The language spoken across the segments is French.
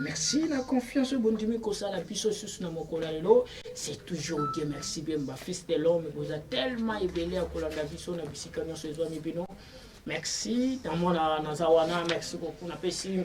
Merci la confiance au bon Dieu que ça la puissance sur mon c'est toujours Dieu merci bien ma fils de l'homme vous a tellement éveillé à Kolanda biso na bisikanya ce soir bino merci dans mon nazawana merci beaucoup na pesi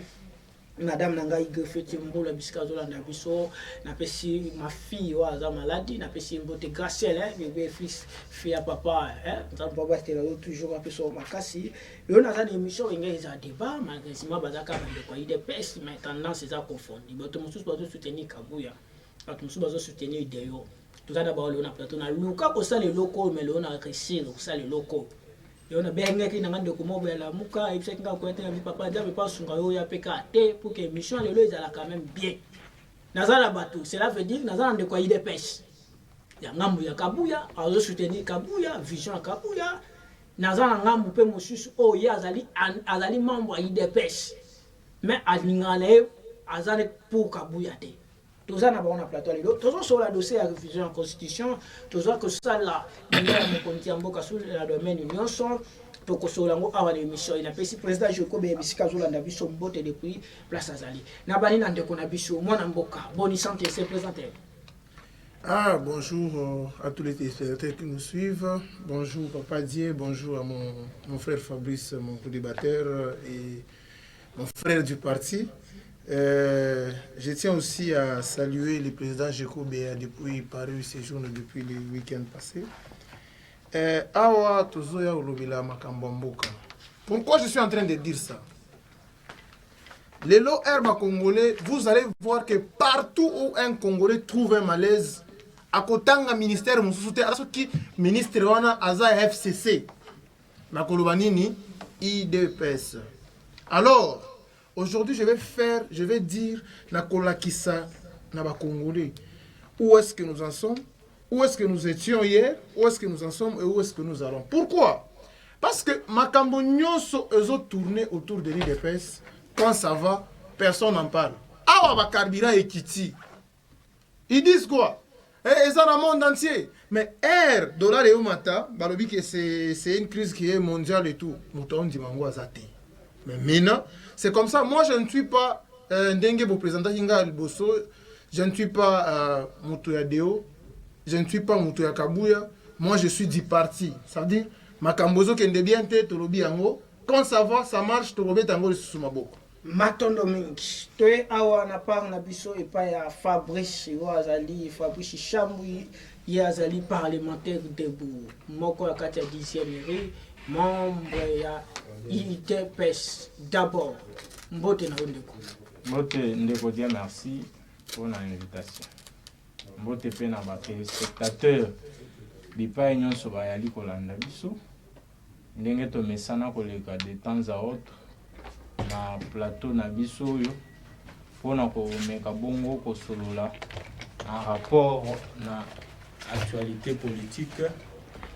Madame Nangai Gefeti Mbola Biskazola Nabiso, n'a pesi ma fille ou aza maladie, n'a pesi mbote Gracielle, bébé fils, fille à papa, nous avons papa c'était là toujours appelé sur Makasi. Et on a des émissions, il y a des débats, malgré si ma bazaka de quoi, il y a des pestes, mais tendance c'est à confondre. Il y a tout le monde qui soutenir Kabuya, tout le monde qui soutenir Ideo. Tout ça d'abord, on a plateau, on a Luka pour ça les locaux, mais on a réussi pour ça les locaux. On a bien qui n'a pas de comment la muka et puis quand on a vu papa dire mais pas son gayo ya PKT pour que mission le lo ezala quand même bien. Nazala bateau, cela veut dire nazala de quoi il dépêche. Ya ngambu ya Kabuya, azo soutenir Kabuya, vision Kabuya. Nazala ngambu pe mosusu o ya azali membre il dépêche. Mais alingale azali pour Kabuya te. Tout ça n'a pas un plateau les autres. Tout ça sur la dossier à révision en constitution, tout ça que ça là, il y a un comité en boca sur la domaine union sont pour que sur l'angle avant l'émission il a payé président Jacob et Bisika Zolanda biso mbote depuis place Azali. Na bani nande kona biso mwana mboka. Bonne santé c'est présenté. Ah, bonjour à tous les téléspectateurs qui nous suivent. Bonjour Papa Dieu, bonjour à mon frère Fabrice, mon co-débatteur et mon frère du parti. Je tiens aussi à saluer le président Jacob depuis Paris séjourne depuis le week-end passé. Awa tozoya olobela makambo mboka. Pourquoi je suis en train de dire ça? Les lots herbes congolais, vous allez voir que partout où un Congolais trouve un malaise, à côté d'un ministère, qui ministre wana aza FCC, na kolobanini IDPS. Alors, aujourd'hui, je vais dire na kolakisa na ba Congolais. Où est-ce que nous en sommes? Où est-ce que nous étions hier? Où est-ce que nous en sommes et où est-ce que nous allons? Pourquoi? Parce que makambo nyonso ezo tourner autour de l'IDPS. Quand ça va, personne n'en parle. Awa ba carburant et Kiti. Ils disent quoi? Ils sont dans le monde entier. Mais R, dollar et Omata, balobi que c'est une crise qui est mondiale et tout. Mouton dit mango azate. Mais maintenant, c'est comme ça. Moi, je ne suis pas Ndenge pour présenter Hinga Bosso. Je ne suis pas Moutoya Deo. Je ne suis pas Moutoya Kabuya. Moi, je suis du parti. Ça veut dire, Makambozo Kende bien te, Tolobi Yango. Quand ça va, ça marche, Tolobi Tango le Susumaboko. Matondo mingi. Toe awa na par na biso et pas ya Fabrice Azali, Fabrice Chambouy, Yazali parlementaire debout. Moko ya kati ya 10e mairie, membre ya IDPS d'abord. Mbote na ndeko. Mbote ndeko dia merci pour l'invitation. Mbote pe na ba téléspectateurs bipa nyonso ba yali kolanda biso. Ndenge to mesana koleka de temps à autre na plateau na biso yo pona ko meka bongo ko solola en rapport na actualité politique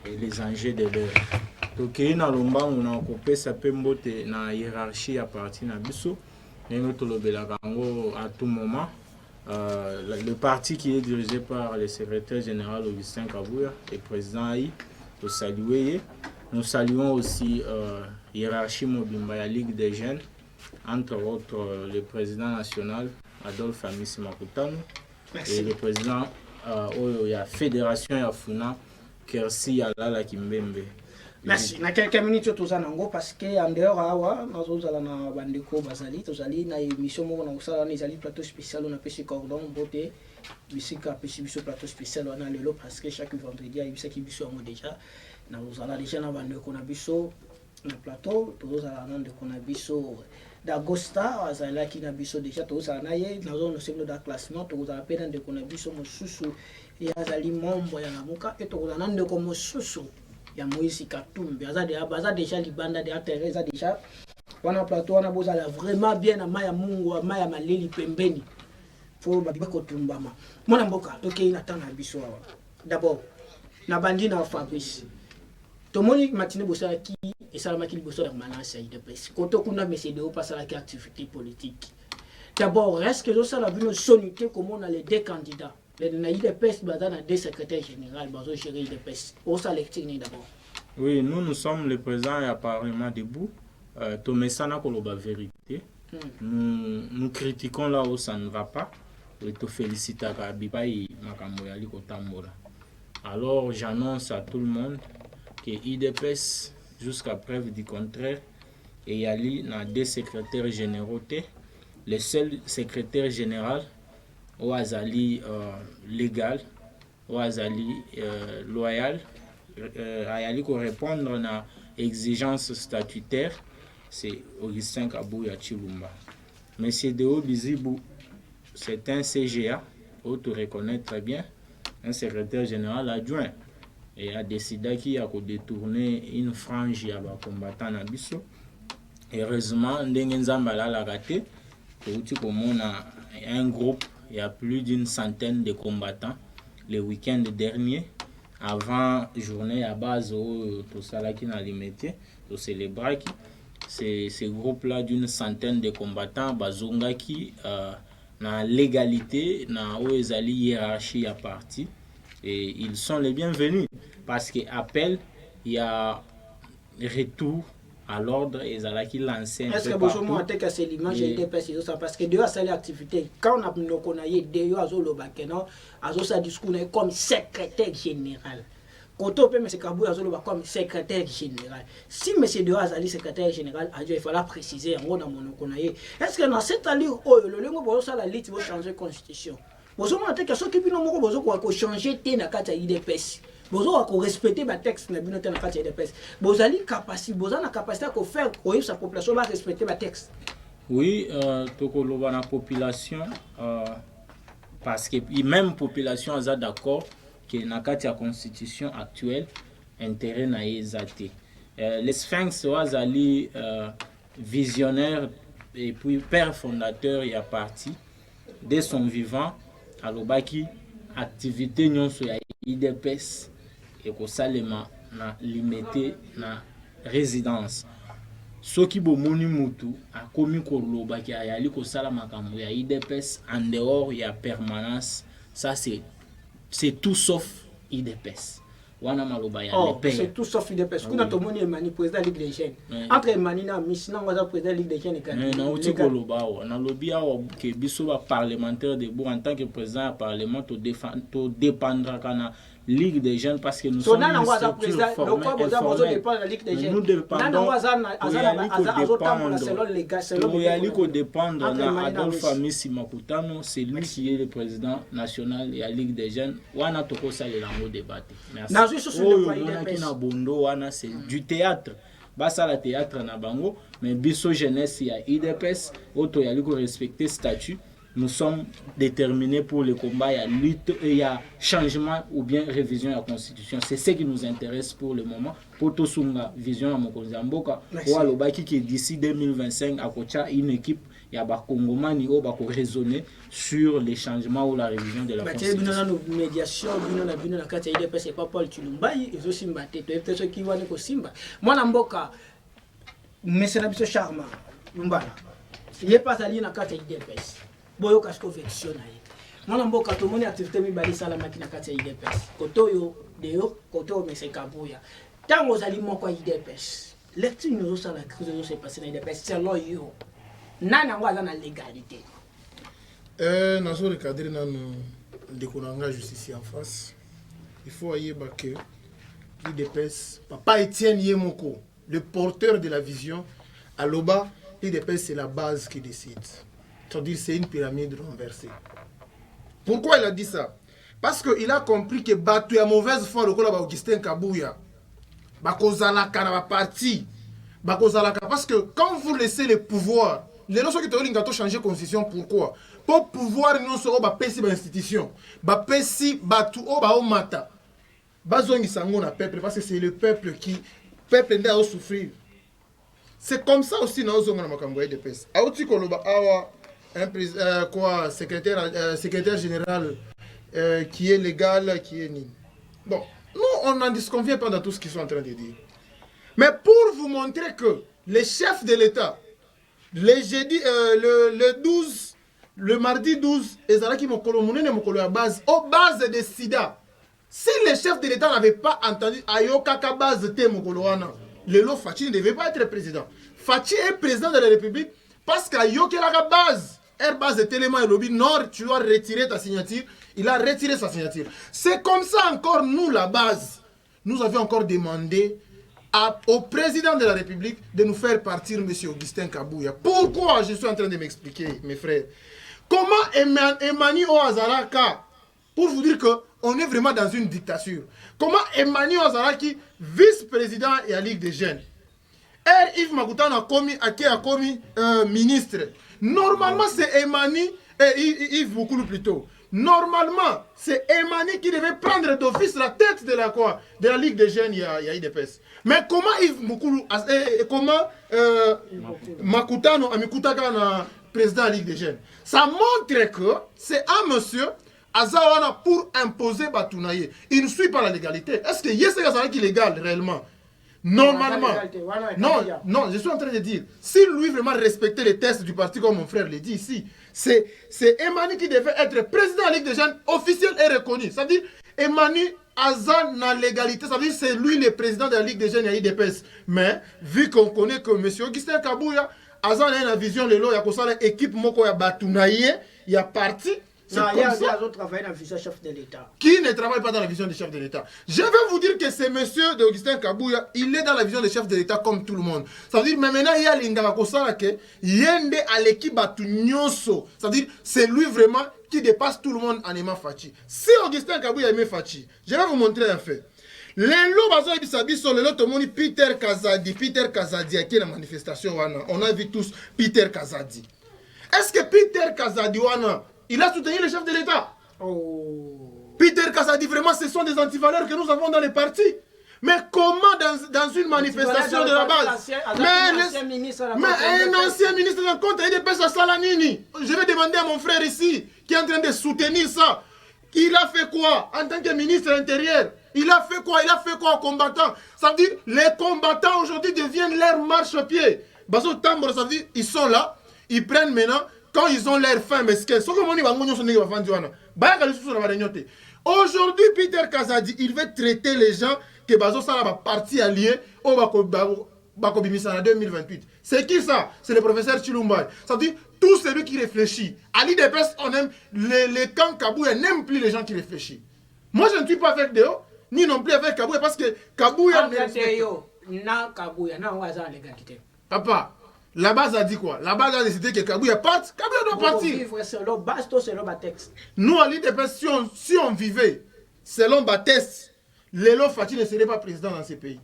et les enjeux de l'heure. Donc ina lomba on ko pesa pe mbote na hiérarchie à partir na biso ndenge to lobela kango à tout moment. Le parti qui est dirigé par le secrétaire général Augustin Kabuya et président Aïe, to saluer. Nous saluons aussi hiérarchie Mobimba ya Ligue des jeunes, entre autres le président national Adolphe Amici Makutano et le président de la fédération Yafuna Kersi Alala Kimbembe. Merci. Na quelques minutes tous anango parce que en dehors awa nazozala na bandeko bazali tozali na émission moko na usala na ezali plateau spécial on appelle ce cordon beauté bisika pesi biso plateau spécial on a lelo parce que chaque vendredi a bisaki biso ngo déjà na usala déjà na bandeko na biso na plateau tozala na ndeko na biso d'Agosta azala ki na biso déjà tozala na ye na zone semble da classement tozala pe na ndeko na biso mosusu ya azali membre ya namuka et tozala na ndeko mosusu ya Moïse Katumbi aza déjà libanda de Teresa déjà wana plateau wana bozala vraiment bien na maya mungu maya maleli pembeni faut babiba kotumbama mona mboka tokei na tanga biso awa d'abord na bandi na Fabrice tomoni matine bosala ki esala ki liboso ya manase de presse koto kuna mesedeo pasala ki activité politique d'abord est-ce que ça la vu sonité comme on a les deux candidats. Les IDPS bazana deux secrétaires généraux bazo gérer IDPS. Au sélectionner d'abord. Oui, nous sommes le président et apparemment debout. Tomesana koloba vérité. Nous critiquons là où ça ne va pas. Et te félicite à Bipaï Makamoyali Kotambola. Alors j'annonce à tout le monde que IDPS, jusqu'à preuve du contraire, et Yali n'a deux secrétaires généraux. Le seul secrétaire général, ou Azali légal, ou Azali loyal, Ayali ko répondre à exigence statutaire, c'est Augustin Kabouya Chilumba. Monsieur Deo Bizibou, c'est un CGA, où tu reconnais très bien, un secrétaire général adjoint, et a décidé qu'il a détourné une frange à combattant à Bisso. Heureusement, Ndengenzambala l'a raté. On a un groupe, il y a plus d'une centaine de combattants le week-end dernier, avant journée à base où tout ça là qui n'a limité, tout célébrer ce groupe-là d'une centaine de combattants, bazonga qui na légalité, na oezali hiérarchie à partie, et ils sont les bienvenus parce qu'appel, il y a retour à l'ordre et Zalaki lancé. Est-ce que vous avez que c'est l'image de précision parce que Dieu cette activité quand on a nous connaît Dieu a zolo bakeno a sa discours comme secrétaire général. Quand on peut M. Kabou a zolo comme secrétaire général. Si M. Dieu a zali secrétaire général, il fallait préciser en dans mon connaît. Est-ce que dans cette allure le lengo bo ça la liste va changer constitution. Vous avez que ceux qui nous mo bozo ko changer té na kata IDPS. Vous avez respecté le texte de la carte de presse. Vous avez la capacité de faire que sa population va respecter le texte. Oui, la population, parce que même la population est d'accord que dans la constitution actuelle, intérêt n'a été. Les Sphinx sont visionnaire et puis père fondateur et a parti dès son vivant à l'obaki activité non sur IDPS et que salema na limité na résidence soki bomoni mutu akomi koloba ki ayali ko sala makambo ya IDPS en dehors ya permanence, ça c'est tout sauf IDPS. Wana maloba ya c'est tout sauf IDPS. Kuna to moni Emani président Ligue des Jeunes. Entre Emani na Misina ngwa président Ligue des Jeunes kan. Na uti koloba na lobi awa ke biso ba parlementaire de en tant que président du parlement to dépendra kana Ligue des Jeunes parce que nous sommes une structure formelle. Nous dépendons na Adolphe Amisi Makutano, c'est lui qui est le président national de la Ligue des Jeunes. Wana toko sale lango débatté. Merci. C'est du théâtre. Basa la théâtre na bango, mais biso jeunesse ya IDPS, auto yali ko respecter statut. Nous sommes déterminés pour le combat, il y a lutte, il y a changement ou bien révision de la Constitution. C'est ce qui nous intéresse pour le moment. Pour tout sunga vision à Mokozamboka, ou à l'Obaki qui d'ici 2025 à Kocha une équipe, il y a ba Congomani ou ba raisonner sur les changements ou la révision de la Constitution. Nous médiation, nous na kati IDPS c'est pas Paul Chilumbai, ils aussi mbaté, peut-être ceux qui vont ko simba. Moi na mboka monsieur na biso charma, mbala. Il est pas allé na kati IDPS. Boyo kasko vection na ye. Mwana mboka to moni activité mi bali sala makina kati ya IDPS. Koto yo deo, koto mese kabuya. Tango zali moko IDPS. Lecture nous sala crise nous s'est passé na IDPS selon yo. Nana ngwa na légalité. Dans ce cadre nanu dekonanga justice en face. Il faut ayeba que l'IDPS papa Étienne Yemoko, le porteur de la vision à Loba, l'IDPS c'est la base qui décide. C'est-à-dire c'est une pyramide renversée. Pourquoi il a dit ça? Parce qu'il a compris que Batou a mauvaise foi le Augustin Kabouya. Bakozalaka na parti. Bakozalaka parce que quand vous laissez le pouvoir, les gens qui ont changé de constitution, pourquoi? Pour pouvoir nous se bapesi ba institution, bapesi Batou o ba mata. Bazongi sango na peuple parce que c'est le peuple qui peuple nda souffrir. C'est comme ça aussi dans zonga makambo de pes. Auti koloba awa un secrétaire général qui est légal, qui est nul. Bon, nous, on n'en disconvient pas dans tout ce qu'ils sont en train de dire. Mais pour vous montrer que les chefs de l'État, le 12, le mardi 12, ils ont base, aux bases de SIDA. Si les chefs de l'État n'avaient pas entendu Ayokaka base de Mokoloana, le lot Fachi ne devait pas être président. Fachi est président de la République parce qu'à la base, base de Téléma et lobby Nord, tu dois retirer ta signature. Il a retiré sa signature. C'est comme ça encore, nous, la base. Nous avions encore demandé au président de la République de nous faire partir M. Augustin Kabouya. Pourquoi? Je suis en train de m'expliquer, mes frères. Comment Emmanuel Ouazaraka, pour vous dire qu'on est vraiment dans une dictature, comment Emmanuel Ouazaraki, vice-président et à Ligue des Jeunes, Yves Makoutana a commis ministre. Normalement, c'est Emmanuel, Yves Boukoulou plutôt. Normalement, c'est Emmanuel qui devait prendre d'office la tête de la Ligue des Jeunes, il y a IDPS. Mais comment Yves Boukoulou, comment Makoutano Amikoutaka, président de la Ligue des Jeunes, ça montre que c'est un monsieur Azawana pour imposer Batounaye. Il ne suit pas la légalité. Est-ce que Yessé est illégal réellement? Normalement. Non, je suis en train de dire, si lui vraiment respectait les tests du parti comme mon frère l'a dit ici, c'est Emmanuel qui devait être président de la Ligue des Jeunes officiel et reconnu. Ça veut dire Emmanuel Azan na légalité, ça veut dire c'est lui le président de la Ligue des Jeunes et IDPS. Mais vu qu'on connaît que M. Augustin Kabouya, Azan a une vision, il y a une équipe moko ya Batounaye, il y a parti. Non, il y a d'autres travaillent dans la vision chef de l'État. Qui ne travaille pas dans la vision du chef de l'État? Je vais vous dire que ce monsieur d'Augustin Kabouya, il est dans la vision du chef de l'État comme tout le monde. Ça veut dire, mais maintenant, il y a l'Indara Kosarake, Yende à l'équipe Batunyoso. Ça veut dire, c'est lui vraiment qui dépasse tout le monde en aimant Fachi. Si Augustin Kabouya aimait Fachi, je vais vous montrer un fait. Lelo bazo ebisabi sur lelo tomoni Peter Kazadi qui est la manifestation wana. On a vu tous Peter Kazadi. Est-ce que Peter Kazadi wana il a soutenu le chef de l'État? Peter Kazadi, vraiment, ce sont des antivaleurs que nous avons dans les partis. Mais comment dans une manifestation de la base? Mais un ancien ministre de compte, il dépasse à Salanini. Je vais demander à mon frère ici, qui est en train de soutenir ça. Il a fait quoi en tant que ministre intérieur? Il a fait quoi aux combattants? Ça veut dire les combattants aujourd'hui deviennent leur marche-pied. Baso Tambour, ça veut dire ils sont là, ils prennent maintenant. Quand ils ont l'air faim, mesquin, aujourd'hui, Peter Kazadi, il veut traiter les gens que Bazo Sala parti allié au Bakobimisa en 2028. C'est qui ça? C'est le professeur Chilumba. Ça veut dire tout celui qui réfléchit. À l'IDPS, on aime les camps Kabouya n'aiment plus les gens qui réfléchissent. Moi, je ne suis pas avec Deo, ni non plus avec Kabouya parce que Kabouya. Papa. La base a dit quoi? La base a décidé que Kabouya parte, Kabouya doit partir. Nous, à l'IDPS, si on vivait selon Batest, Lelo Fati ne serait pas président dans ce pays.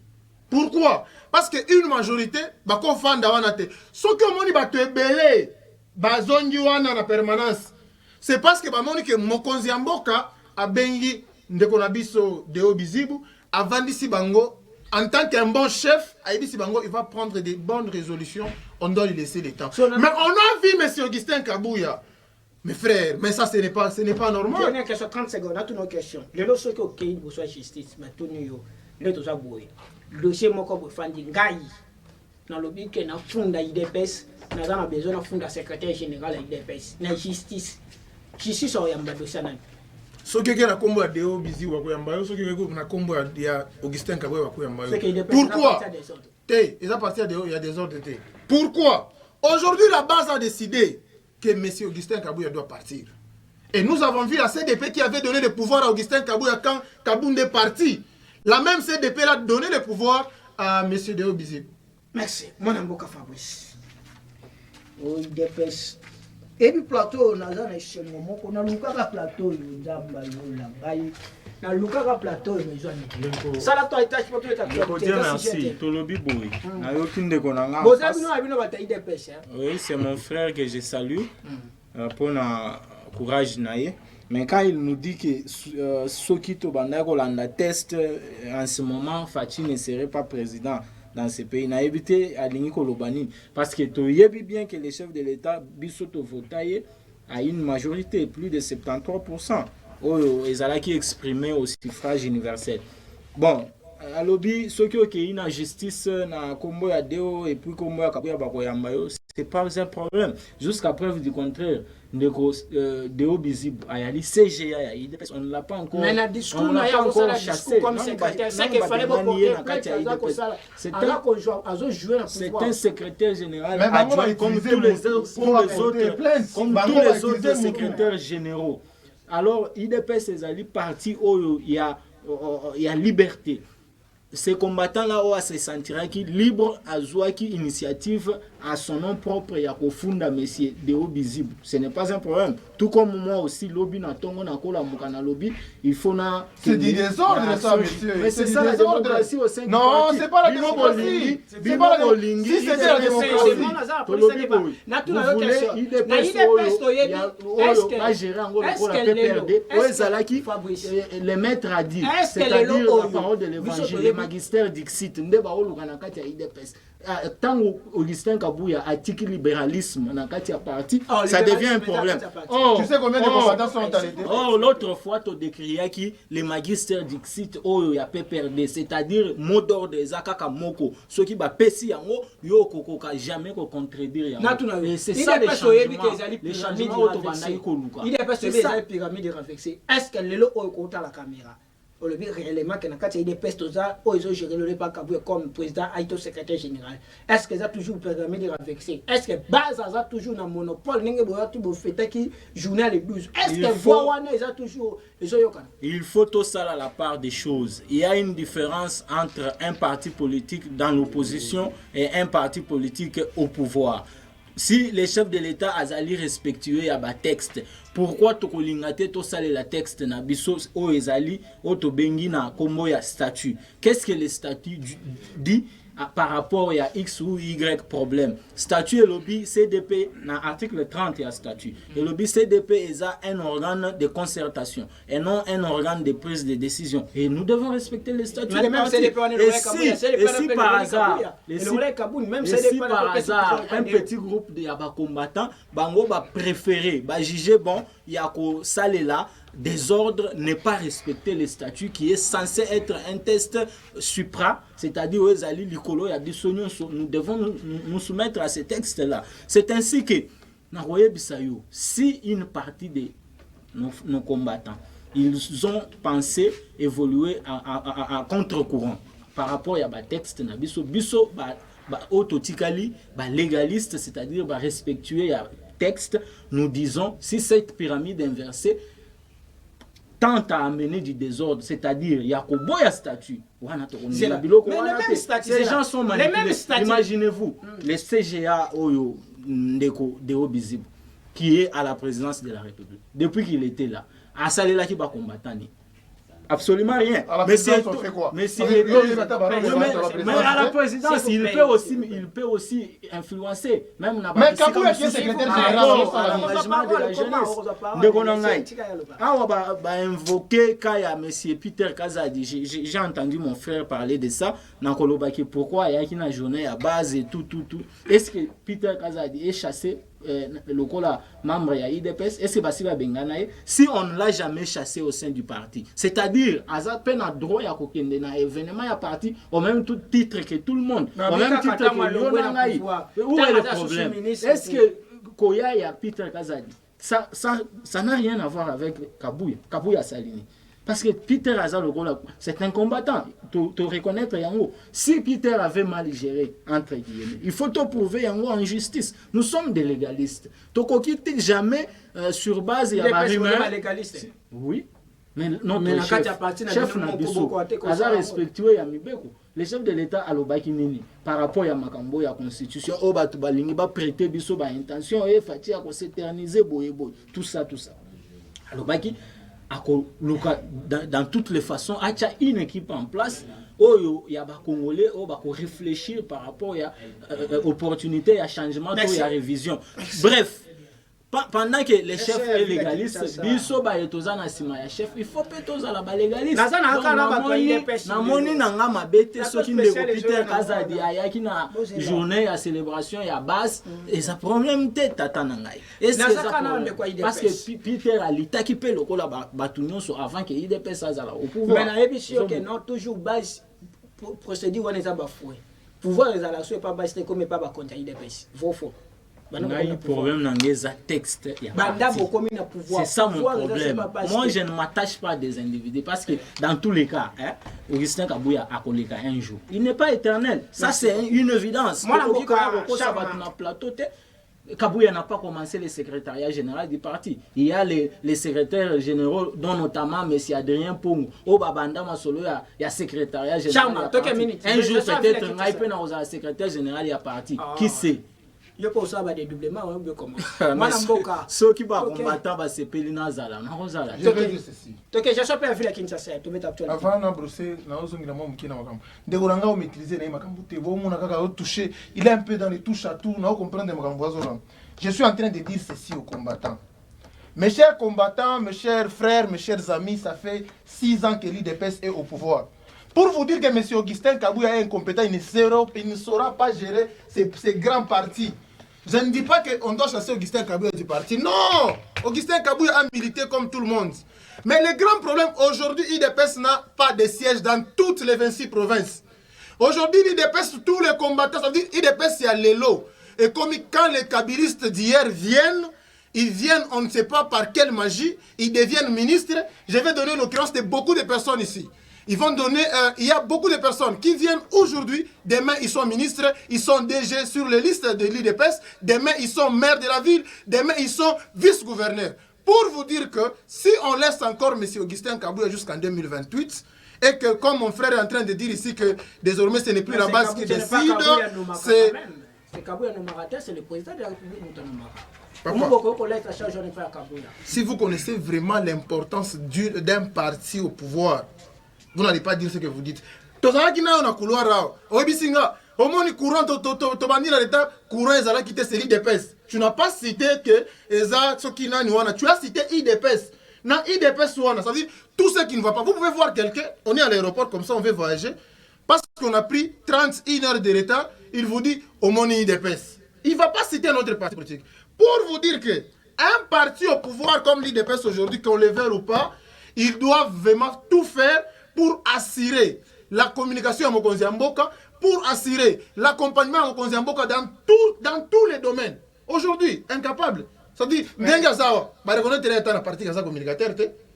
Pourquoi? Parce qu'une majorité, Bako Fanda Wanate, ce que Moni Bato Ebele, Bazongi Wana na permanence, c'est parce que Bamoni que Mokonzi Amboka a bengi Ndekonabiso Deo Bizibu, a Vandisi Bango. En tant qu'un bon chef, Aïdi Sibango, il va prendre des bonnes résolutions. On doit lui laisser le temps. Mais on a vu M. Augustin Kabouya. Mes frères, mais ça, ce n'est pas normal. Dernière question, 30 secondes, à toutes nos questions. Les lois qui ont été pour la justice, mais tout le dossier Moko Fandi Ngaï, dans le but que nous avons IDPS, nous avons besoin de fond secrétaire général de l'IDPS. La justice, justice, on a un dossier. Ce qui est na combo de Deo Bizi Wakuyambayo, ce qui est na combo de Augustin Kabouya Wakuyambayo. Pourquoi? Il y a des ordres. Pourquoi? Aujourd'hui, la base a décidé que M. Augustin Kabouya doit partir. Et nous avons vu la CDP qui avait donné le pouvoir à Augustin Kabouya quand Kabound est parti. La même CDP a donné le pouvoir à M. Deo Bizi. Merci. Mon ami Fabrice. Oui, DPS. Et puis plateau, on a un échelon, on a un plateau, na lukaka plateau mais sala to étage pour tout le merci to lobi boy na yo kinde konanga oui c'est mon frère que je salue pour na courage naie mais quand il nous dit que ceux qui to banda ko landa test en ce moment Fachi ne serait pas président dans ce pays na évité alingi kolobani parce que to yebi bien que les chefs de l'État bisoto votaye à une majorité plus de 73%. Ils allaient qui exprimer au suffrage universel. Bon, à lobby, ceux qui ont une justice na combo ya deo et puis combo ya kabuya bakoyambayo, c'est pas un problème. Jusqu'à preuve du contraire, Deo Bizibu ayali CGA ya IDPS, on ne l'a pas encore. Mais le discours n'a pas encore chassé comme secrétaire. C'est qu'il fallait beaucoup c'est un secrétaire général adjoint comme tous les autres secrétaires généraux. Alors IDPS est allé parti où il y a liberté. Ces combattants-là se sentiront libres à jouer initiative à son nom propre et à confondre Monsieur Deo Bizibu. Ce n'est pas un problème. Tout comme moi aussi, lobby na tongo na kola mukana lobby, il faut na. C'est du désordre ça, monsieur. Mais c'est ça la démocratie au sein du parti. Non, c'est pas la démocratie. C'est pas la démocratie. Si c'était la démocratie. Le maître a dit, c'est-à-dire la parole de l'évangile, le magistère Dixit, tant Augustin Kabouya attique libéralisme dans le parti, ça devient un problème. Tu sais combien de combattants sont arrêtés? L'autre fois, tu décriais que les magistères Dixit, il y a PPRD, c'est-à-dire mot d'ordre des Akaka Moko, ceux qui va péter en haut, yo kokoka jamais contredire. Et c'est ça les changements autobandaïkoluka. Il est pas celui des pyramides renversées. Est-ce que le haut est à la caméra? Le but réellement que il des pestes ils ont géré le pas comme président Aïto secrétaire général. Est-ce que ça toujours permis de renverser? Est-ce que base a toujours un monopole n'inge boya tu bo fête qui journal les 12? Est-ce que voiwana ils ont toujours il faut tout ça à la part des choses. Il y a une différence entre un parti politique dans l'opposition et un parti politique au pouvoir. Si les chefs de l'État azali respectueux ya ba texte, pourquoi tokolingate to sale la texte na biso o ezali o to bengi na kombo ya statut? Qu'est-ce que le statut dit par rapport à X ou Y problème? Statut et lobby CDP, dans l'article 30, il y a statut. Et lobby CDP est un organe de concertation et non un organe de prise de décision. Et nous devons respecter les statuts. Et si par hasard, un petit groupe de combattants, bango va préférer, va juger bon, il y a que ça là. Désordre n'est pas respecter les statuts qui est censé être un test supra, c'est-à-dire nous devons nous soumettre à ces textes-là. C'est ainsi que si une partie de nos combattants, ils ont pensé évoluer à contre-courant par rapport à des textes, autotically, légaliste, c'est-à-dire respectuer les textes, nous disons si cette pyramide inversée tente à amener du désordre, c'est-à-dire il y a un statut. Ces gens sont manipulés. Imaginez-vous, le CGA Deo Bizibu, qui est à la présidence de la République, depuis qu'il était là, à Salela qui va combattre. Absolument rien. Mais à la présidence, il peut aussi influencer. Même mais Kabouya qui est secrétaire général à l'engagement de la jeunesse. On va invoquer Kaya, M. Peter Kazadi. J'ai entendu mon frère parler de ça. Pourquoi il y a une journée à base et tout. Est-ce que Peter Kazadi est chassé? Le membre de l'IDPS, si on ne l'a jamais chassé au sein du parti, c'est-à-dire à peine à droit à un événement à parti au même titre que tout le monde, au même titre que où est le problème? Est-ce que Koya et Peter Kazadi, ça n'a rien à voir avec Kabouya Salini? Parce que Peter Azar, c'est un combattant. Tu reconnaître Yango. Si Peter avait mal géré, entre guillemets, il faut te prouver Yango en justice. Nous sommes des légalistes. Tu ne quittes jamais sur base de la rumeur. Oui. Mais notre chef Nabiso, Azar respectueux Yamibeko. Les chefs de l'État à l'Obaki Nini, par rapport à Makambo, à la Constitution, au Batubalingi, va prêter Biso, intention, et Fati à s'éterniser, tout ça. À l'Obaki, dans toutes les façons, il y a une équipe en place où il y a des Congolais qui réfléchir par rapport à l'opportunité, à changement, à la révision. Bref, pendant que les chefs sont légalistes, il faut que les légalistes. Peter Kazadi a journée à célébration à base et ça problème tête parce que Peter a l'état qui peut le avant que l'IDPS au pouvoir. Mais non toujours base procédure on est bafoué. Pouvoir les relations pas base comme pas contre l'IDPS. Faux. ngai problème nangeza texte ya c'est ça mon problème. Moi je ne m'attache pas à des individus parce que dans tous les cas Augustin Kabouya a collé un jour, il n'est pas éternel, ça c'est une évidence. Moi ça va dans plateau. Kabouya n'a pas commencé le secrétariat général du parti. Il y a les secrétaires généraux, dont notamment M. Adrien Pongo. Au Babanda Masolo, il y a secrétariat général. Un jour, peut-être, il peut y avoir un secrétaire général du parti. Qui sait? Je pense à des doublements, on peut comment. Ceux qui vont combattre, c'est Pelina Zala. Je vais dire ceci. Donc, je suis pas à Kinshasa. Avant de brosser, Degoranga a maîtrisé les Makamboute, vous touché, il est un peu dans les touches à tout, nous comprenons je suis en train de dire ceci aux combattants. Mes chers combattants, mes chers frères, mes chers amis, ça fait 6 ans que l'IDPS est au pouvoir. Pour vous dire que M. Augustin Kabouya est incompétent, il ne saura pas gérer ces grands partis. Je ne dis pas qu'on doit chasser Augustin Kabouya du parti. Non! Augustin Kabouya a milité comme tout le monde. Mais le grand problème aujourd'hui, l'IDPS n'a pas de siège dans toutes les 26 provinces. Aujourd'hui, l'IDPS, tous les combattants, ça veut dire l'IDPS, c'est à l'élo. Et comme quand les kabylistes d'hier viennent, ils viennent, on ne sait pas par quelle magie, ils deviennent ministres. Je vais donner l'occurrence de beaucoup de personnes ici. Ils vont donner, il y a beaucoup de personnes qui viennent aujourd'hui, demain ils sont ministres, ils sont DG sur les listes de l'IDPS, demain ils sont maires de la ville, demain ils sont vice-gouverneurs. Pour vous dire que si on laisse encore M. Augustin Kabouya jusqu'en 2028, et que comme mon frère est en train de dire ici que désormais ce n'est plus la base qui décide, c'est... C'est Kabouya Nomarata, c'est le président de la République Si vous connaissez vraiment l'importance d'un parti au pouvoir, vous n'allez pas dire ce que vous dites. Tu n'as pas cité que tu as cité IDPS. Ça veut dire tout ce qui ne va pas. Vous pouvez voir quelqu'un, on est à l'aéroport comme ça, on veut voyager. Parce qu'on a pris 31 heures de retard, il vous dit Omoni IDPS. Il ne va pas citer notre parti politique. Pour vous dire que un parti au pouvoir comme l'IDPS aujourd'hui, qu'on le veuille ou pas, il doit vraiment tout faire pour assurer la communication à Mokonzi Mboka, pour assurer l'accompagnement à Mokonzi Mboka dans tous les domaines. Aujourd'hui, incapable. Ça dit, Ndengazawa, bah reconnaître l'état dans parti Gaza communicateur,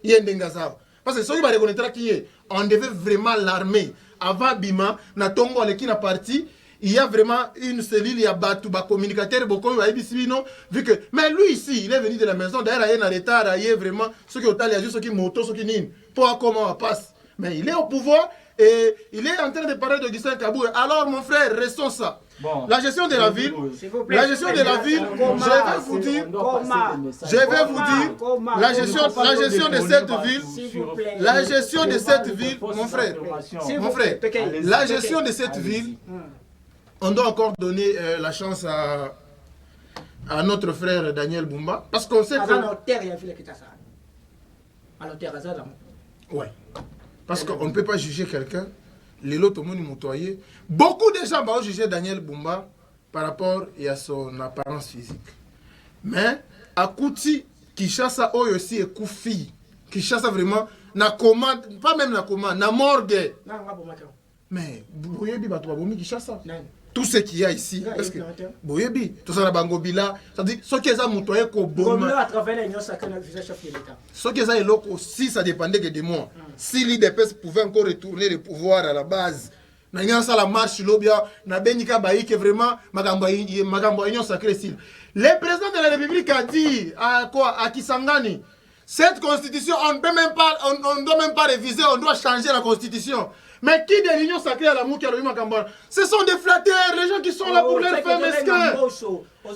il y a Ndengazawa. Parce que celui qui va reconnaître qui est, on devait vraiment l'armer. Avant Bima, na Tongo qui na parti, il y a vraiment une cellule, il y a Batou, communicateur, beaucoup vu que, mais lui ici, il est venu de la maison, d'ailleurs, il est en retard, il est vraiment, ceux qui ont talé, ceux qui moto, ceux qui n'ont pas comment on passe. Mais il est au pouvoir et il est en train de parler d'Augustin Kabouya. Alors, mon frère, restons ça. Bon. La gestion de la ville, la gestion de la ville, je vais vous dire, la gestion de cette ville, la gestion de cette ville, mon frère, la gestion de cette ville, on doit encore donner la chance à notre frère Daniel Bumba, parce qu'on sait que... Ouais. Parce qu'on ne peut pas juger quelqu'un, les lots ont monitoyé. Beaucoup de gens vont juger Daniel Bumba par rapport à son apparence physique. Mais à Kouti, Kishasa aussi est Koufi. Kishasa vraiment, na commande, pas même na commande, na morgue. Mais, vous voyez, Kishasa. Tout ce qu'il y a ici, est-ce que Boyebi, tout ça, la Bangobila, c'est-à-dire, ce qui est à Moutoye, ce qui est à Eloko aussi, ça dépendait que de moi. Si l'IDPS pouvait encore retourner le pouvoir à la base, na ça la marche lobia, na Benika Baï, que vraiment, Magambo sacré style. Le président de la République a dit à quoi, à Kisangani, cette constitution, on ne doit même pas réviser, on doit changer la constitution. Mais qui de l'Union sacrée à la Mouki à l'Oïma Kambara? Ce sont des flatteurs, les gens qui sont là pour leur faire mesquin.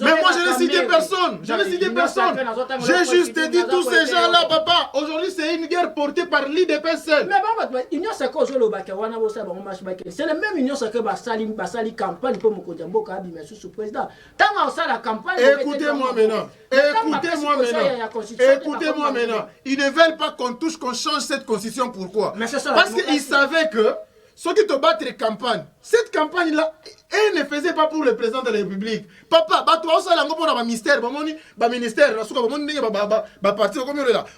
Mais moi je n'ai cité personne. Je n'ai cité personne. J'ai juste dit tous ces gens-là, papa. Aujourd'hui c'est une guerre portée par l'IDPS seul. Mais l'Union sacrée, c'est la même Union sacrée qui a campagne pour Mokodjambo Kabi, mais sous président. Tant que la campagne. Écoutez-moi maintenant. Écoutez-moi maintenant. Ils ne veulent pas qu'on touche, qu'on change cette constitution. Pourquoi? Parce qu'ils savaient que ceux qui te battent les campagnes, cette campagne-là, elle ne faisait pas pour le président de la République. Papa, toi, ça, pour un ministère, ministère,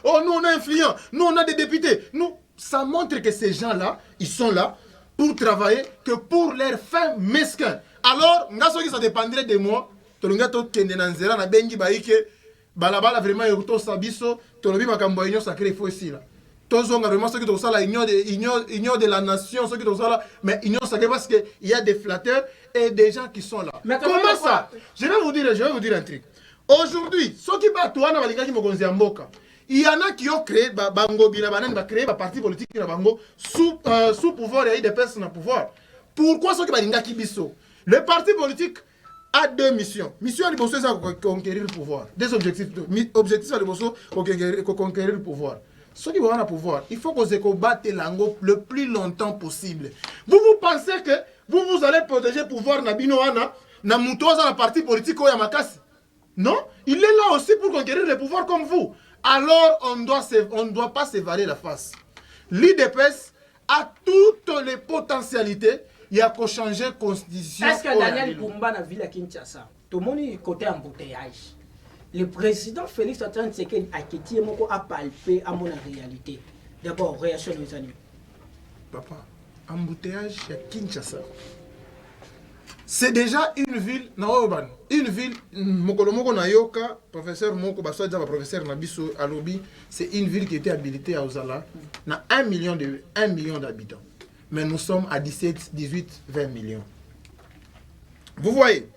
oh, nous, on est influents, nous, on a des députés. Nous, ça montre que ces gens-là, ils sont là pour travailler, que pour leur fin mesquin. Alors, ça dépendrait de moi. tolonga to kende na nzela na bengi baike balabala vraiment yoto sabiso tolobi makambo union sacrée il faut ici là tozonga vraiment ceux qui to sala union de la nation ceux qui to sala mais union sacrée parce que il y a des flatteurs et des gens qui sont là. Mais comment ça? Je vais vous dire un truc. Aujourd'hui, ceux qui battent toi na balinga ki mokonzi ya mboka, il y en a qui ont créé bango bina banane ba créer ba parti politique na bango sous pouvoir et des personnes na pouvoir. Pourquoi ceux qui balinga ki biso? Le parti politique a deux missions. Mission à l'Ibosso, c'est conquérir le pouvoir. Des objectifs. Objectif à l'Ibosso, conquérir le pouvoir. Ceux qui vont avoir le pouvoir, il faut qu'on se combatte l'ango le plus longtemps possible. Vous pensez que vous allez protéger le pouvoir Nabino Ana, Namutoza, la partie politique ou Yamakasi? Non, il est là aussi pour conquérir le pouvoir comme vous. Alors, on ne doit pas s'évader la face. L'IDPS a toutes les potentialités. Il y a qu'à changer la constitution. Est-ce que Daniel Koumba na ville à Kinshasa, tout le monde est côté embouteillage. Le président Félix Antoine Tshisekedi a palpé à mon réalité. D'abord, réaction aux animaux. Papa, embouteillage à Kinshasa. C'est déjà une ville, une ville, Mokolomoko Nayoka, professeur Moko Baswadja, professeur Nabiso Alobi, c'est une ville qui était habilitée à Ozala, na 1 million d'habitants. Mais nous sommes à 17, 18, 20 millions. Vous voyez?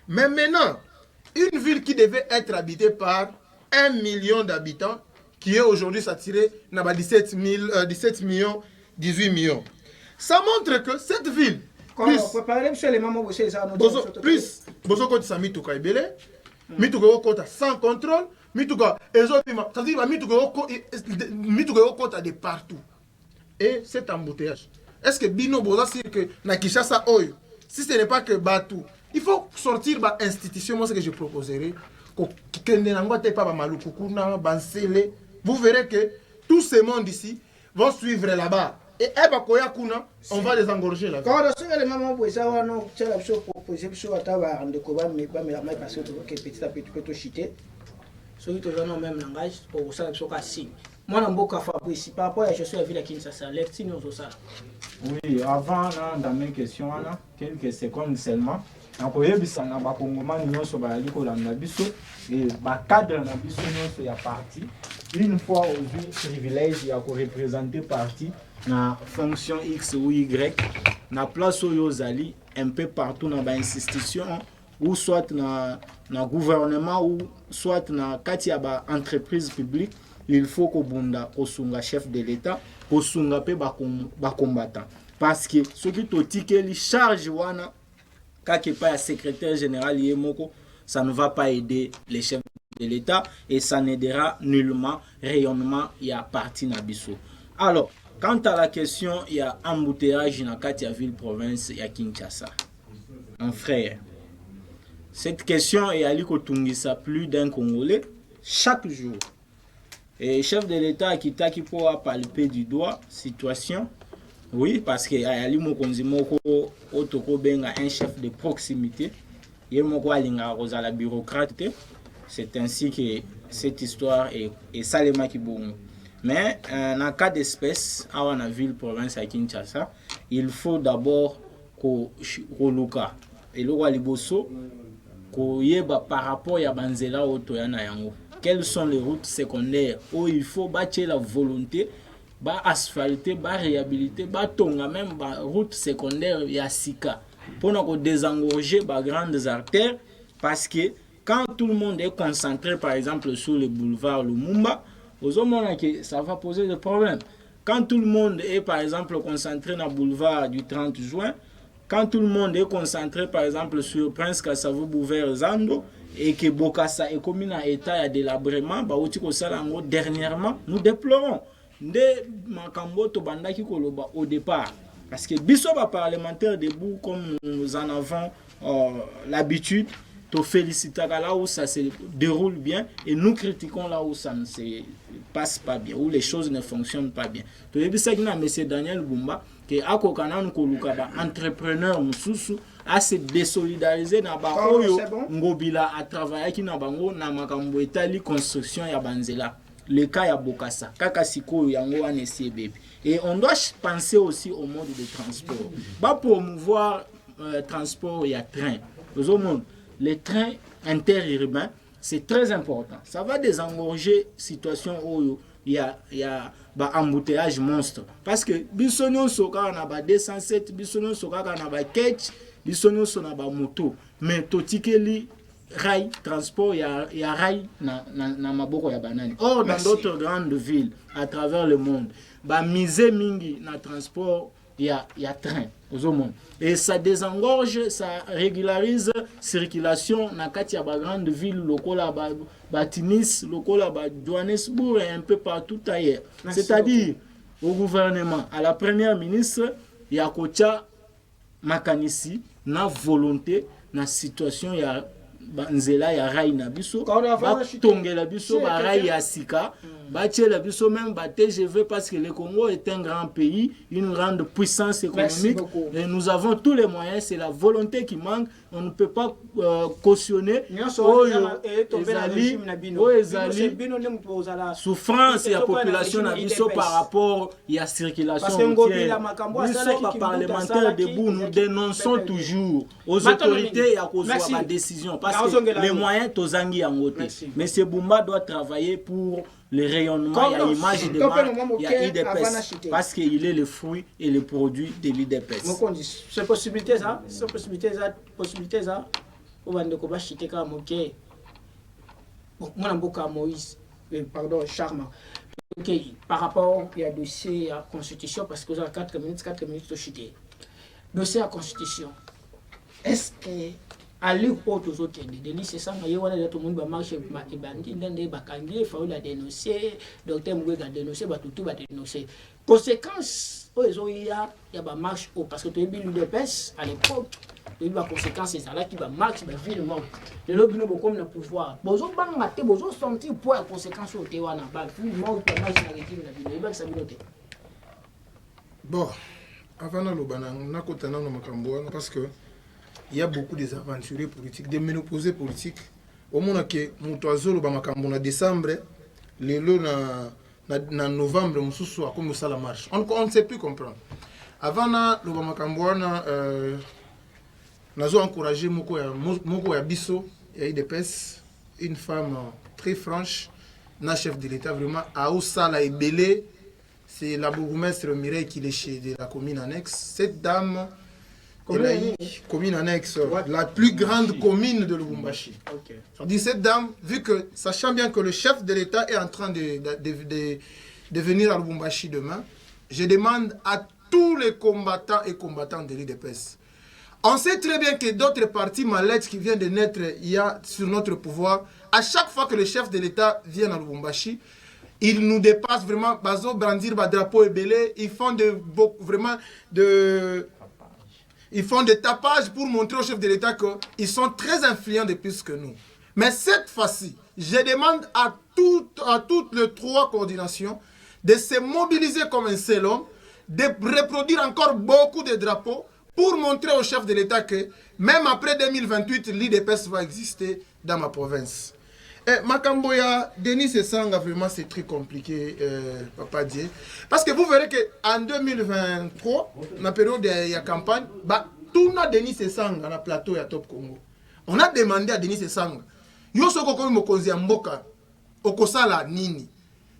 Mais maintenant, une ville qui devait être habitée par 1 million d'habitants, qui est aujourd'hui saturée, n'a pas 17 millions, 18 millions. Ça montre que cette ville, plus, sans contrôle, de partout. Et cet embouteillage. Est-ce que Bino Boza c'est que na Kinshasa Oyo, si ce n'est pas que Batou, il faut sortir de l'institution, moi ce que je proposerais, vous verrez que tous ces mondes ici vont suivre là-bas. Et on va les engorger là. Quand les mamans vous avez proposé parce que petit à petit que tu chité, ceux qui ont même langage pour ça que signe. Moi, je suis Fabrice, par rapport à je suis à Ville Kinshasa, oui, avant, dans mes questions, quelques secondes seulement, je suis parti. Une fois aujourd'hui, privilège, il y a représenté parti dans fonction X ou Y, dans place où Yozali, un peu partout dans l'institution, ou soit dans le gouvernement, ou soit dans l'entreprise publique. Il faut que Bunda Kosunga chef de l'État, Kosunga pe ba combattant. Parce que ce qui est les charge wana, quand il pas secrétaire général Yemoko, ça ne va pas aider les chefs de l'État et ça n'aidera nullement rayonnement il y a parti Nabiso. Alors, quant à la question, il y a embouteillage dans Katia ville province, il y a Kinshasa. Mon frère, cette question est allée Kotungisa plus d'un Congolais chaque jour. Et chef de l'État qui pourra palper du doigt situation, oui, parce que Ali Mokonzimoko Otoko Benga un chef de proximité, Yemoko Alinga Rosa la bureaucrate, c'est ainsi que cette histoire est Salema Kibongo. Mais dans le cas d'espèce, à la ville province à Kinshasa, il faut d'abord Koluka et le roi Liboso par rapport à Banzela Otoyana Yango. Quelles sont les routes secondaires où il faut bâtir la volonté, asphalter, réhabiliter, tonga même route secondaire ya sika pour désengorger les grandes artères parce que quand tout le monde est concentré par exemple sur le boulevard Lumumba, ça va poser des problèmes. Quand tout le monde est par exemple concentré dans le boulevard du 30 juin, quand tout le monde est concentré par exemple sur Prince Kassavou Bouvert Zando, et que Bokassa est comme un état de délabrement, dernièrement, nous déplorons. Au départ, parce que Bissoba parlementaire debout, comme nous en avons l'habitude, te féliciter là où ça se déroule bien et nous critiquons là où ça ne se passe pas bien, où les choses ne fonctionnent pas bien. Tu as vu ça, M. Daniel Bumba, qui est entrepreneur mususu à se désolidariser na ba oyo ngobila à travailler qui na bango na makambo etali construction ya banzela le cas ya Bokassa kaka siko yango anesi bébé. Et on doit penser aussi au mode de transport, ba promouvoir transport ya train. les trains interurbains, c'est très important. Ça va désengorger situation où il y a embouteillage monstre. Parce que bisonyo soka na ba 207, bisonyo soka na ba ketch, bisonyo so na ba moto. Mais totikeli rail transport ya rail na maboko ya banani. Or dans d'autres grandes villes à travers le monde, ba misé mingi na transport ya train aux monde. Et ça désengorge, ça régularise circulation na kati ya ba grande ville lokola ba Tunis, lokola ba Johannesburg et un peu partout ailleurs. C'est-à-dire au gouvernement, à la première ministre, ya kocha makanisi na volonté na situation ya nzela ya rai na biso ba tongela biso ba rai ya sika ba tchela biso même ba TGV parce que le Congo est un grand pays, une grande puissance économique et nous avons tous les moyens, c'est la volonté qui manque. On ne peut pas cautionner souffrance et la population na biso par rapport à la circulation routière. Nous, parlementaires debout, nous dénonçons toujours aux autorités et à cause de la décision parce que les moyens tozangi en côté. Mais ce Bumba doit travailler pour le rayonnement, il y a l'image de marque, il y a l'IDPS parce qu'il est le fruit et le produit de l'IDPS. C'est possibilité ça, on va nous chiter comme ok. Mon mboka Moïse, pardon, Charma. Ok, par rapport à dossier à constitution, parce que vous avez 4 minutes de chiter. Dossier à constitution. Est-ce que à l'époque aux autres Denis c'est ça, il y a tout le monde va marcher et bandit dans des bakangi, il faut la dénoncer, docteur Moué a dénoncé, tout va dénoncer. Conséquence, il y a ba marche parce que tu as vu l'UDPS à l'époque. Il y a des conséquences, c'est ça là qui va marcher, va vite manque. Le lobby n'a pas comme le pouvoir. Bozo bang maté, bozo sentir pour les conséquences au Tewana. Bah, il manque de marche dans l'équipe de la ville. Il va s'amuser. Bon, avant le banan, on a côté dans Makamboa parce que il y a beaucoup des aventuriers politiques, des ménopausés politiques. Au moment que Moutouazo le Bamakambo en décembre, les lots en novembre, on a comme ça la marche. On ne sait plus comprendre. Avant le Bamakambo, on a encouragé Moko Yabiso et IDPS, une femme très franche, la chef de l'État vraiment, à Oussala et Belé, c'est la bourgmestre Mireille qui est chez de la commune annexe. Cette dame, commune annexe, la plus grande commune de Lubumbashi. Okay. Je dis cette dame, vu que, sachant bien que le chef de l'État est en train de venir à Lubumbashi demain, je demande à tous les combattants et combattantes de l'IDPS. On sait très bien que d'autres partis malades qui viennent de naître sur notre pouvoir, à chaque fois que le chef de l'État vient à Lubumbashi, ils nous dépassent vraiment, bazo brandir ba drapeau et belé, ils font ils font des tapages pour montrer au chef de l'État qu'ils sont très influents de plus que nous. Mais cette fois-ci, je demande à toutes les 3 coordinations de se mobiliser comme un seul homme, de reproduire encore beaucoup de drapeaux pour montrer au chef de l'État que même après 2028, l'IDPS va exister dans ma province. Makamboya, Denis Sesanga, vraiment c'est très compliqué, Papa Dieu. Parce que vous verrez qu'en 2023, dans la période de la campagne, tout le monde Denis Sesanga dans le plateau de Top Congo. On a demandé à Denis Sesanga,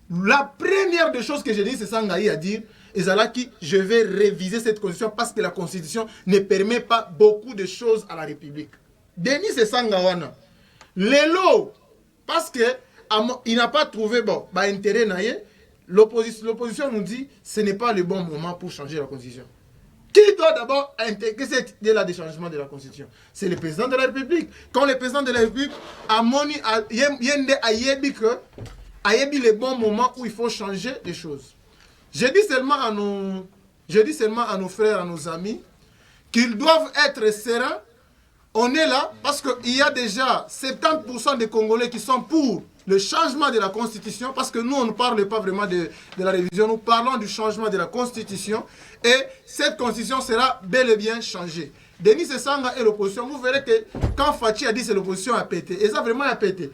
la première des choses que j'ai dit, c'est Sanga a dit, je vais réviser cette constitution parce que la constitution ne permet pas beaucoup de choses à la République. Denis Sesanga wana. Lelo, parce qu'il n'a pas trouvé intérêt, l'opposition nous dit que ce n'est pas le bon moment pour changer la constitution. Qui doit d'abord intégrer cette idée-là de changement de la constitution? C'est le président de la République. Quand le président de la République a dit le bon moment où il faut changer les choses. Je dis seulement à nos frères, à nos amis, qu'ils doivent être sereins. On est là parce qu'il y a déjà 70% des Congolais qui sont pour le changement de la Constitution, parce que nous, on ne parle pas vraiment de la révision, nous parlons du changement de la Constitution, et cette Constitution sera bel et bien changée. Denis Sesanga et l'opposition, vous verrez que quand Fachi a dit que l'opposition a pété, et ça vraiment a pété.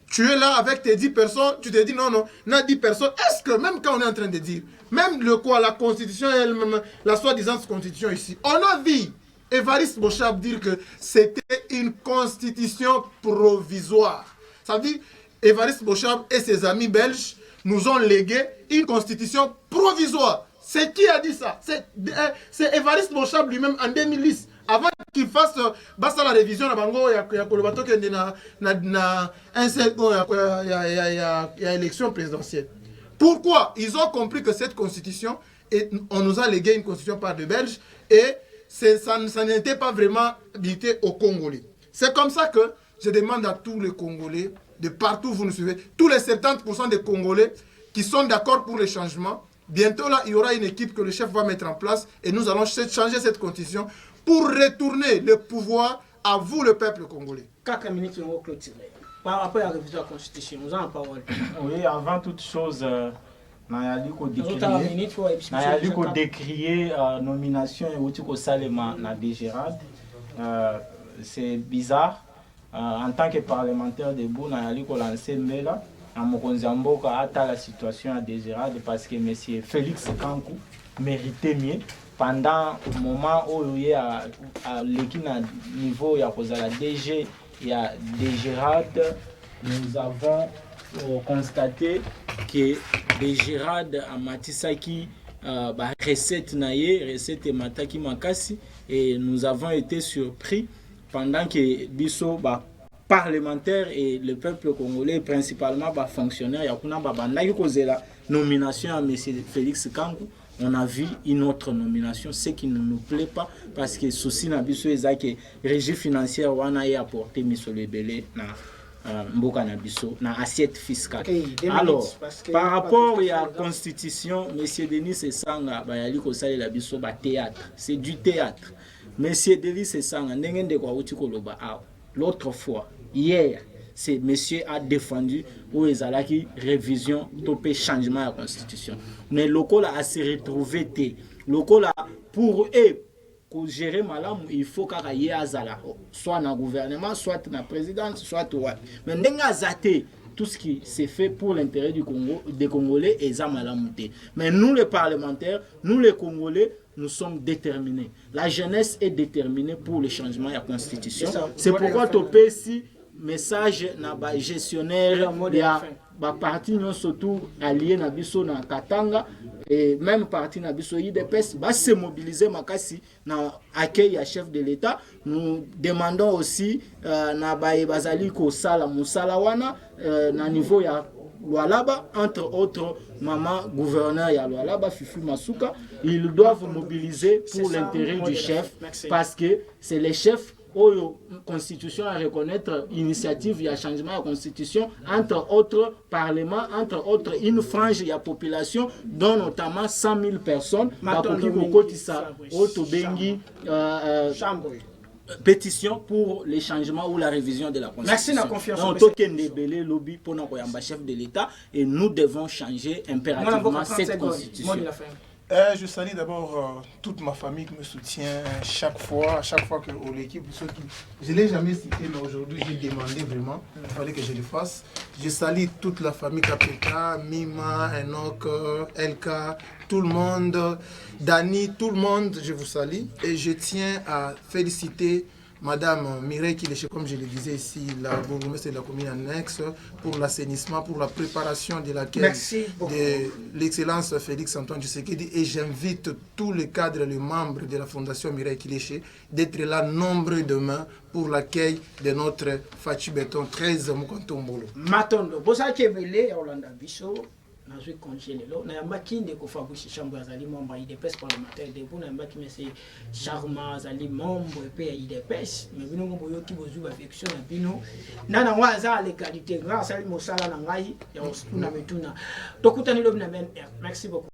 Tu es là avec tes 10 personnes, tu te dis non, on a 10 personnes. Est-ce que même quand on est en train de dire, même la Constitution elle-même, la soi-disant Constitution ici, on a vu Évariste Bochab dire que c'était une constitution provisoire. Ça veut dire Évariste Bochab et ses amis belges nous ont légué une constitution provisoire. C'est qui a dit ça? C'est Évariste Bochab lui-même en 2010. Avant qu'il fasse la révision, il y a élection présidentielle. Pourquoi? Ils ont compris que cette constitution, on nous a légué une constitution par des Belges et ça n'était pas vraiment habilité aux Congolais. C'est comme ça que je demande à tous les Congolais, de partout où vous nous suivez, tous les 70% des Congolais qui sont d'accord pour les changements. Bientôt là, il y aura une équipe que le chef va mettre en place et nous allons changer cette constitution pour retourner le pouvoir à vous, le peuple congolais. 4 minutes, on va clôturer. Par rapport à la révision de la Constitution, nous avons la parole. Oui, avant toute chose, nayali ko décrier nomination et outi ko salema na DGRAD. C'est bizarre. En tant que parlementaire de Bou, nayali ko lancer mbela na mokonzi mboka ata la situation à DGRAD parce que monsieur Félix Kankou méritait mieux. Pendant le moment où il y a l'équipe à niveau, il y a la DG, il y a DGRAD, nous avons constaté que DGRAD a matisaki recette naye, recette mataki makasi, et nous avons été surpris pendant que biso parlementaires et le peuple congolais, principalement fonctionnaires, il y a la nomination à M. Félix Kankou. On a vu une autre nomination, ce qui ne nous plaît pas, parce que souci na biso ezaki régie financière wana y apporter miso lebele na mboka na biso na assiette fiscale. Alors, par rapport à la constitution, M. Denis Esanga bayali ko salela biso ba théâtre, c'est du théâtre. M. Denis Esanga ndenge ndeko uti ko loba l'autre fois, hier, c'est monsieur a défendu où ils allaient qui révision topé changement de la constitution. Mais le local a se retrouvé local pour eux pour gérer malam il faut qu'il y ait soit dans le gouvernement, soit dans la présidence, soit ouais. Mais n'enga zaté tout ce qui s'est fait pour l'intérêt du Congo, des Congolais et Zamalamouté. Mais nous les parlementaires, nous les Congolais, nous sommes déterminés. La jeunesse est déterminée pour le changement de la constitution. C'est pourquoi topé si message na ba gestionnaire ya ba parti non surtout allié na biso na Katanga et même parti na biso IDPS va se mobiliser makasi na accueil à chef de l'État. Nous demandons aussi na ba bazali ko sala musala wana na niveau ya Lualaba, entre autres maman gouverneur ya Lualaba Fifi Masuka, ils doivent mobiliser pour l'intérêt du chef. Merci. Parce que c'est les chefs la constitution à reconnaître initiative, il y a changement de la constitution, entre autres parlement, entre autres une frange de la population, dont notamment 100 000 personnes, pétition pour les changements ou la révision de la constitution. Merci de la confiance. Lobby pour notre chef de l'État et nous devons changer impérativement cette constitution. Je salue d'abord toute ma famille qui me soutient chaque fois que l'équipe, je ne l'ai jamais cité, mais aujourd'hui j'ai demandé vraiment, il fallait que je le fasse. Je salue toute la famille Kapeka, Mima, Enoch, Elka, tout le monde, Dani, tout le monde, je vous salue. Et je tiens à féliciter Madame Mireille Kileshe, comme je le disais ici, la bourgmestre de la commune annexe, pour l'assainissement, pour la préparation de l'accueil de l'excellence Félix Antoine Tshisekedi. Et j'invite tous les cadres, les membres de la Fondation Mireille Kileshe d'être là nombreux demain pour l'accueil de notre Fachi Béton 13 Mukantombolo. Matondo, vous savez que Orlando Bisso, je congélé là, na yambaki ndeko Fabrice Chambo azali membre IDPS parlementaire debout na yambaki monsieur Charma azali membre pe IDPS mais bino ngombo yoki bozu ba affection na bino nana waza l'égalité grâce à mosala na ngai ya osuna metuna tokutani lobi na merci beaucoup.